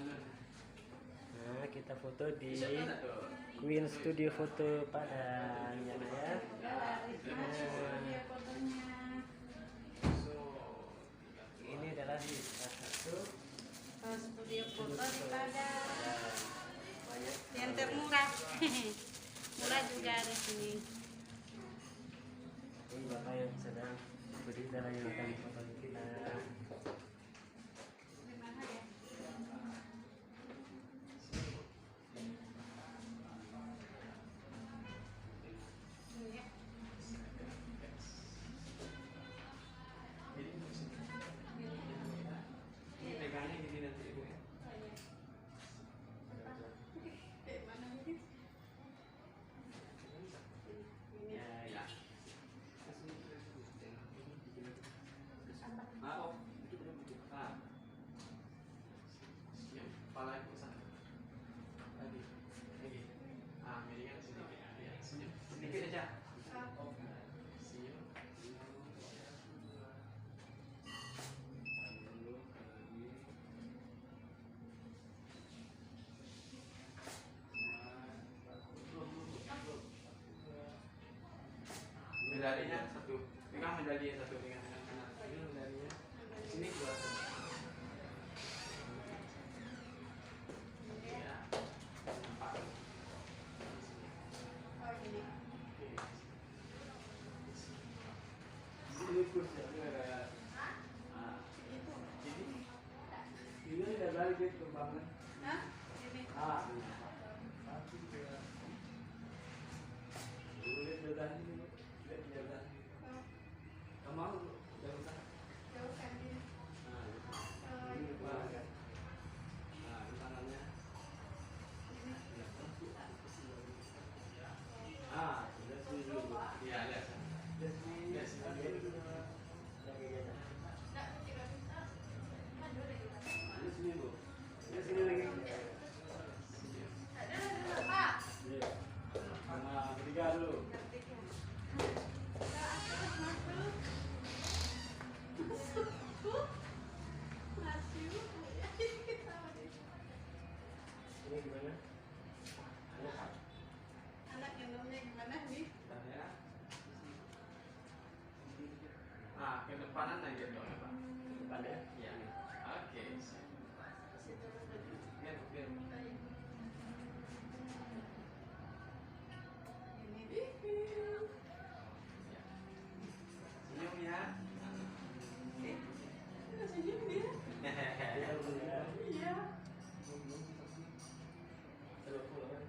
Nah, kita foto di Queen Studio Foto Padang ya, Nak, ya. Ini adalah salah satu studio foto di Padang. banyak Yang termurah. Murah juga di sini. ini bapak yang sedang berbicara yang akan foto kita. Ini pegangnya gini nanti ibu ya. Ya. Oh. Kepala ibu sana. Lagi. Miringkan sedikit. Ya, senyum. Sedikit aja. Senyum. Medalinya satu, pegang medalinya satu dengan tangan kanan. Ini medalinya. Sini keluar. Ya. Nampak. Ini kursi ada. Ini ada lagi kembangan. Boleh jalan ini, lihat jalan. Kamu jauh sana. Ini depan kan. Ini tangannya. Sudah sini dulu. Iya, lihat sana. Lihat sini. Lihat sini Bu. Lihat sini lagi. Iya. Ketiga dulu. Ini gimana? Anak gendongnya gimana nih? Bentar ya. Ke depanan aja dong ya Pak. Depan ya. Iya. Oke. Biar. Senyum ya. Senyum dia. Iya.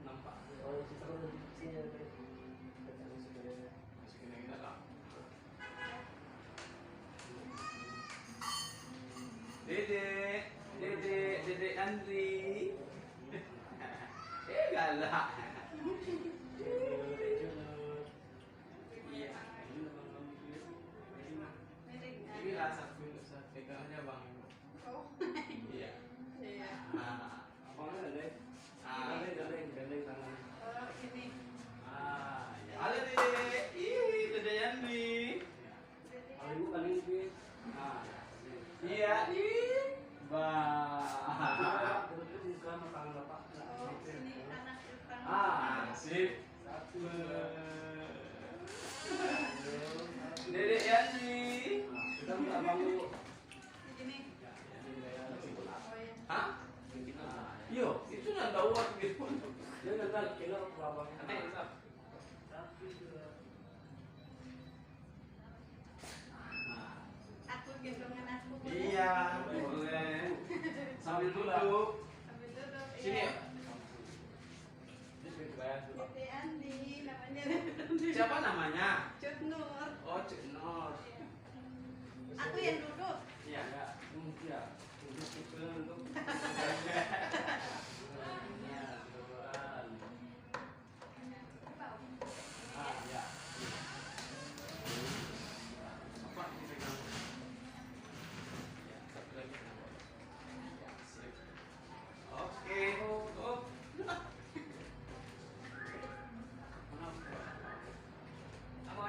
Nampak. Oh, kita di sini ada. Masukin lagi dalam. Dedek Andri. Galak. Iya. Ini rasa pegangnya bang. Oh. Iya. Iya. Abangnya gandeng tangan. Oh, ini. Ya. Halo Dedek. Dedek Andri. Kalau ibu paling lebih. Iya. Bah. Betul bukan tangan bapak. Oh, ini anak depan. Sip. Satu. Dedek Andri. Kita minta abang dulu. Ini. Oh ya. Hah? Iya, itu nggak tahu waktu gitu. Dia nggak kira abangnya. Tapi Aku gendongan aku. iya, boleh. Sambil duduk. Sambil duduk. Sini ya. Dede Andi namanya. Siapa namanya? Cut Nur. Oh, Cik Nur. Aku yang duduk. Iya. Ya, untuk kita untuk. Ya. Apa ini pegang? Ya, satu lagi. Ya, sip. Oke, tutup. Apa?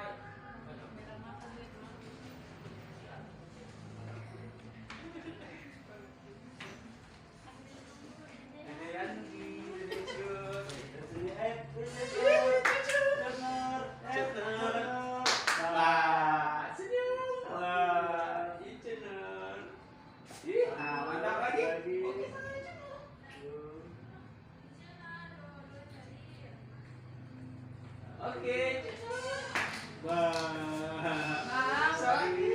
Oke. Wah. Sorry.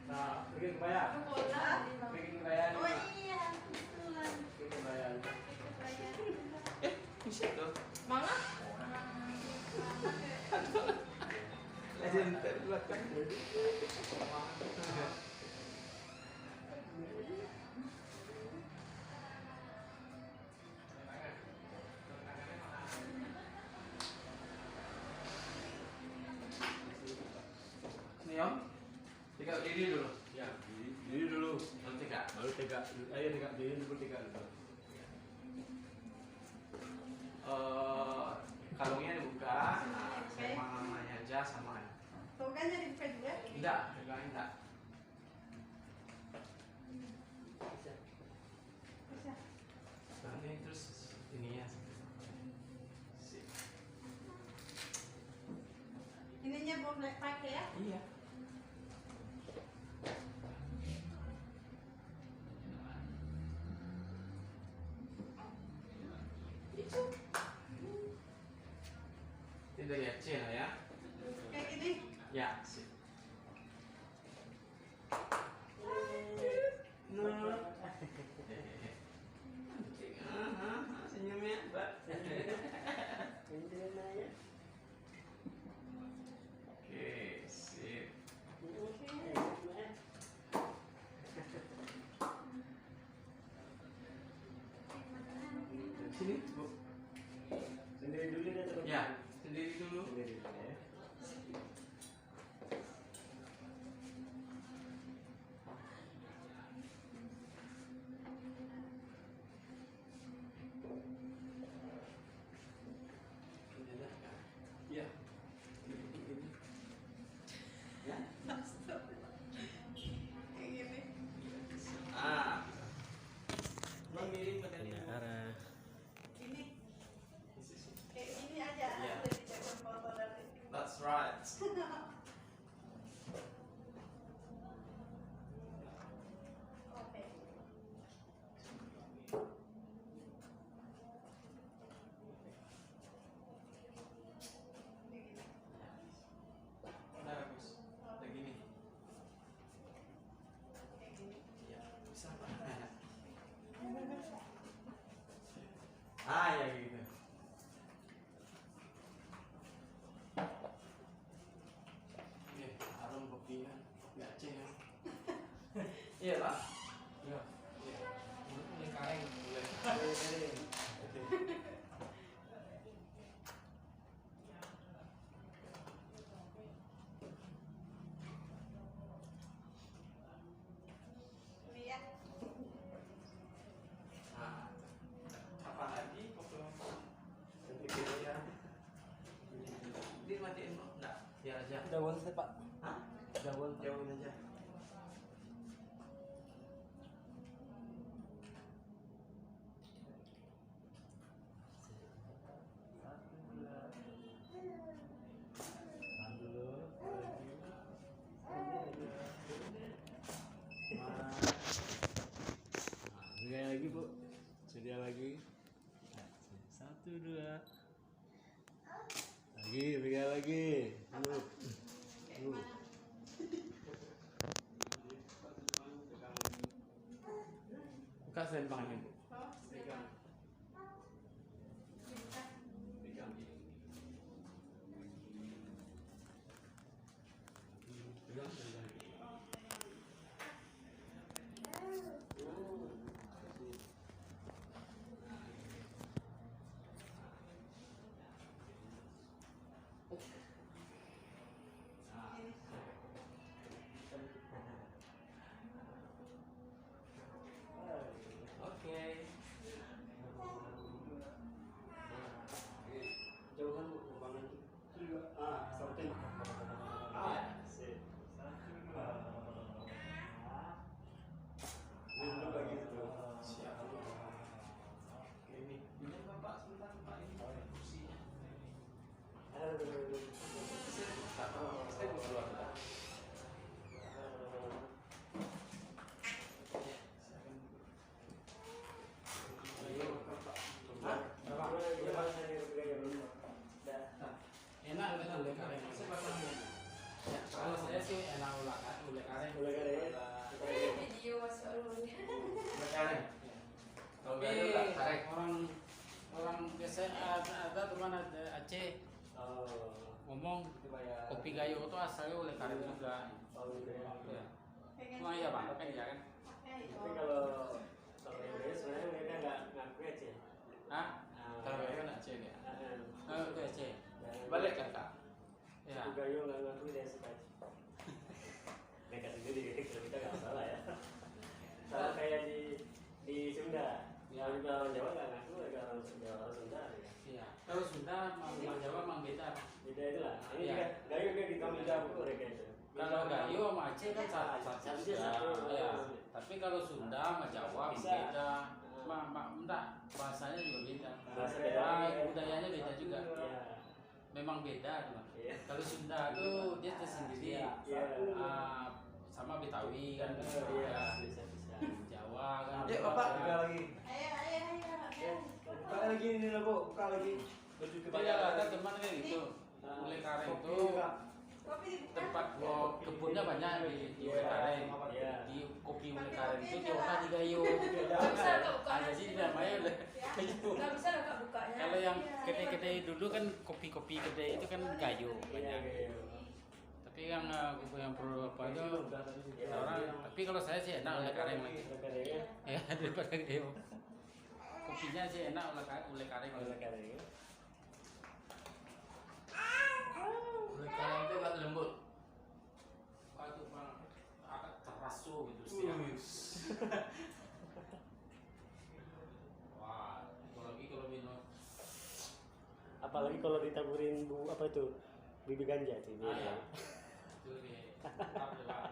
Nah, bikin kebaya. Bikin kebaya. Oh iya, betulan. Bikin kebaya. Bisa tuh. Mana? Legend belakang. Nih om, tiga diri dulu. Ya, diri dulu. Om tiga. Baru tiga. Ayo tiga. Diri dulu tiga dulu. Kalungnya dibuka. Nah, sama namanya aja sama. Togannya dibuka juga? Enggak, enggak. Bisa. Nah, ini terus ini ya. Ininya boleh pakai ya? Iya. Ini dari Aceh lah ya. Kayak gini? Ya, sip. Senyumnya, Mbak. Oke, sip. Sini, Bu. Sendiri dulu deh teman. Ya, sendiri dulu. Sendiri dulu ya. Ya. Ya. Kayak gini. Ah. Miring badan Pindah ibu. arah. Ini. Kayak gini aja. Iya. Jadi jangan foto dari. That's right. Oke. Udah bagus. Udah gini. Kayak gini. Iya, bisa Pak. Ah, ya gitu. Oke, harum kopi kan. Nggak Aceh ya. Iya, Pak. Iya. Iya. Ini kain boleh. Ini ya. Nah, apa lagi kopi Ya. dimatiin Pak? Enggak, biar aja. Jauh sih Pak. Hah? Jauh. Jauhin aja. Tahan dulu. Sedia lagi Bu. Sedia lagi. Satu dua. Lagi, pegang lagi. Dulu. Kayak Dulu. mana? Buka selempangnya, Bu. Oh, siapa? Bisa. Pegang ini. Pegang selempang ini. Oke. saya oleh karet juga. Oh gitu ya. Ya. Cuma ya Bang, kan ya kan. Tapi kalau Inggris sebenarnya mereka nggak ngaku aja. Hah? Kalau mereka kan C ya. Itu C. Balik kan Kak. Ya. Juga yo nggak ngaku dia suka. Mereka sendiri kalau kita nggak salah ya. Sama kayak di Sunda. Ya. Kalau orang Jawa nggak ngaku, mereka orang Sunda. Ya. Iya. Kalau Sunda sama Jawa memang beda. Beda itu lah. Ini Ya. juga Gayo kayak di kampung Jawa mereka itu. Kalau Gayo sama Aceh kan satu ya. Tapi kalau Sunda sama Jawa Bisa. beda. Enggak, bahasanya juga beda. Bahasa beda. Budayanya beda juga. Iya. Memang beda, teman. Iya. Kalau Sunda tuh dia tersendiri. Iya. Sama Betawi kan Iya. beda. Bisa. Jawa kan. Yuk Bapak beda. buka lagi. Ayo. Buka lagi ini lah Bu, buka lagi. Baju Iya, ada teman kayak gitu. Ule Kareng itu tempat kebunnya banyak di Ule Kareng. Iya. Di kopi Ule Kareng itu jauhnya di Gayo. Bisa kok buka. Jadi namanya Ule Gayo. Nggak bisa lah Kak bukanya. Kalau yang kedai-kedai dulu kan kopi-kopi kedai itu kan Gayo Iya, banyak. Gayo. Tapi yang yang perlu apa itu orang. Tapi kalau saya sih enak Ule Kareng lagi. Ya daripada Gayo. Kopinya sih enak Ule Kareng. Ule Kareng. Ule Kareng itu agak lembut. Itu agak terasa gitu sih. Wah, apalagi kalau minum. Apalagi kalau ditaburin apa itu? Bibi ganja sih. Ya. Itu lebih mantap ya, Pak.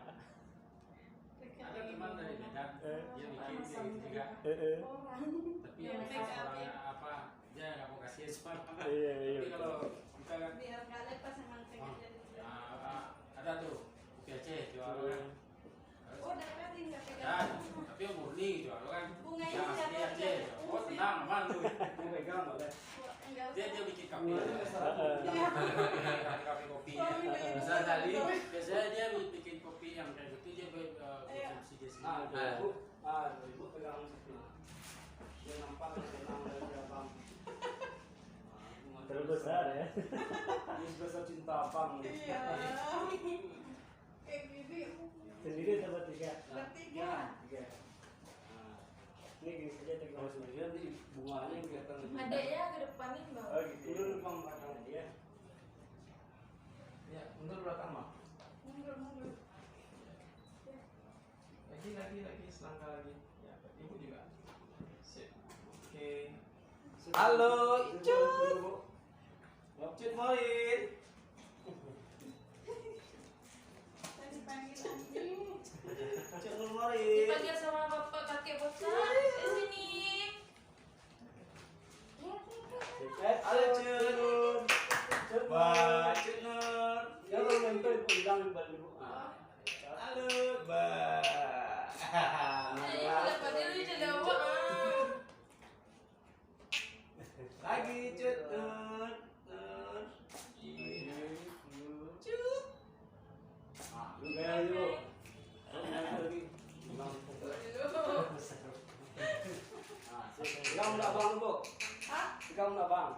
Ada teman dari Medan, dia bikin kayak gitu juga. Tapi Yang khusus make up, orang ya. apa, dia nggak mau kasih semangat. Iya. Tapi kalau kita kan, Biar nggak lepas emang pengen jadi. ada tuh, kopi Aceh jual kan. Oh, dapat nggak Dan, pegang. tapi yang murni jual kan. Bunga Yang ini asli dapat Aceh. ya? Oh tenang, aman tuh. Ini pegang boleh. Enggak Dia bikin kopi. Iya. Kopi kopi. Suami pengen Bisa kali. buka. Biasanya dia bikin kopi yang kayak gitu dia konsumsi dia sendiri. Bu, Ibu pegang situ. Dia nampak tenang dari abang. Terlalu besar ya. Ini sebesar cinta abang. Iya. Kayak bibi. Sendiri dapat 3. Bertiga. 3. Ini gini saja Kalau tergantung. sendirian nanti bunganya kelihatan lebih. Adeknya ke depanin bang. Oh gitu. Mundur belakang belakang. Iya. Ya, mundur belakang mah. Mundur. Lagi selangkah lagi. Ya, ibu juga. Sip. Oke. Halo, Icut. Icut Maulid. Tadi panggil anjing. Icut Maulid. Dipanggil sama bapak kakek botak. Sini. Halo, Cut. Wah, Cut Nur. Ya kalau nempel bilang balik Bu. Halo, Mbak. Ayo, dapat dulu jawab. Lagi Cut Nur. Cut. Lu kayak lu. Pegang enggak bang, Bu? Hah? Pegang enggak bang?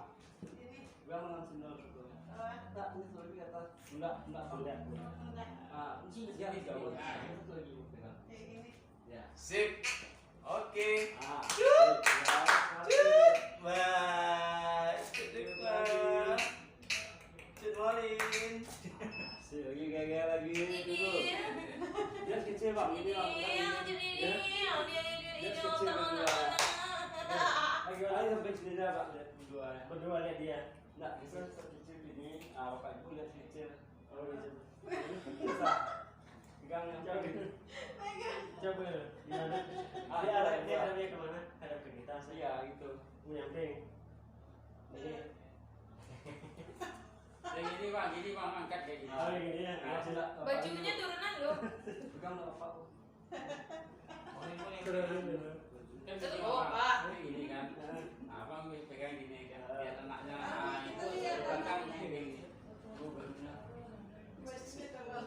Ini. Pegang dengan sendal itu. Enggak, ini satu lagi atas. Enggak bang. Enggak. Ah, ini jangan jauh. Ini satu lagi Bu, pegang. Kayak gini. Ya. Sip. Oke. Ah. Cut. Cut. Bye. Cut Bye. Cut Maulid. Si lagi gaya lagi dulu. Ini. Dia kecil Bang, ini Bang. Lagi sampai sini Pak, lihat berdua. Berdua lihat dia. Enggak, bisa kecil ini. Ah, Bapak Ibu lihat kecil. Oh, gitu. Bisa. Pegang coba. Coba. Dia arahnya kemana? Hadap ke kita. Iya, gitu. Menyamping. Ini. Yang gini bang, angkat kayak gini. Oh, gini ya. Bajunya turunan loh. Pegang enggak Bapak? Boleh. Turunin dulu. Kan Terus, begini, oh, Bang. Pak. Ini gini kan. Abang pegang gini kan. Lihat anaknya. Itu belakang gini. Bajunya tebal.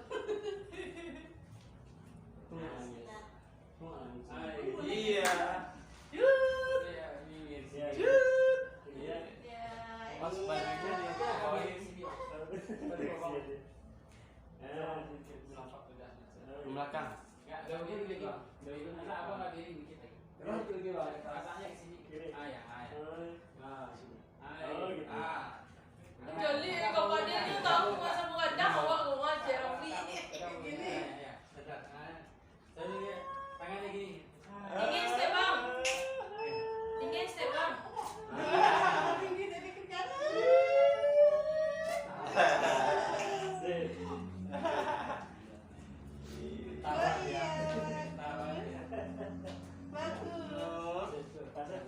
Iya. Iya, ini. Iya. Iya. Ya. Pas bajunya dia bawain. Agak begini lagi. Enggak apa enggak diri dikit lagi. Terus lagi Bang. Rasanya ke sini. Kiri. Ah ya, ah ya. Nah, sini. Oh, gitu. Ah. Joli kalau dia tuh tahu masa mengadang awak ngomong aja Robi. Gini. Ya, sedap. Saya lihat tangannya gini. Tinggi step bang. Tinggi step bang. Tinggi dari kerjaan. Sip. Oh iya. Bagus. Bagus.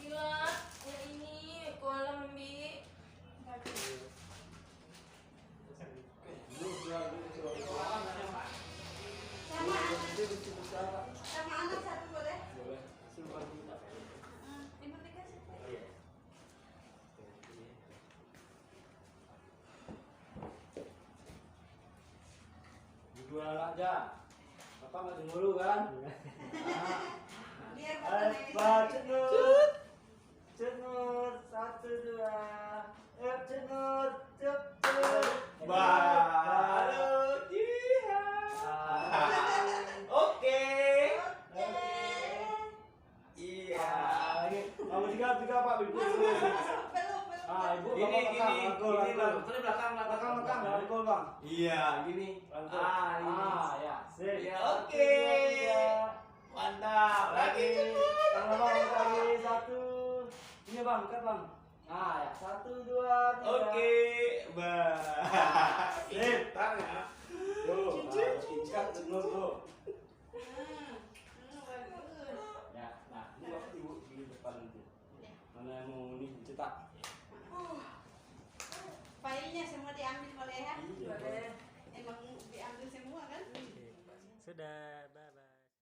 Gila, yang ini kolam Bi. Sama anak satu boleh? Ini dikasih. Dua aja. Bapak nggak dulu kan? Biar bapak Pak cenut, cenut, 1, 2, cenut, cep, cep. Baru Oke. Iya. Kamu tiga Pak, Ibu. belum. Ah, Ibu. Ini bang. Tadi belakang, rangkul Bang. Iya, gini. Rangkul. Ini. Ya. Sip. Ya, oke. Mantap. Lagi. Tangan Bang, lagi 1. Ini Bang, angkat Bang. Ah, ya. 1, 2, 3. Oke. Sip. Tangan. Tuh, ikat cenut tuh. Ya, nah, ini Bapak Ibu di depan nanti. Mana yang mau ini cetak? Filenya semua diambil boleh ya? Iya. Boleh. Emang diambil semua kan? Sudah.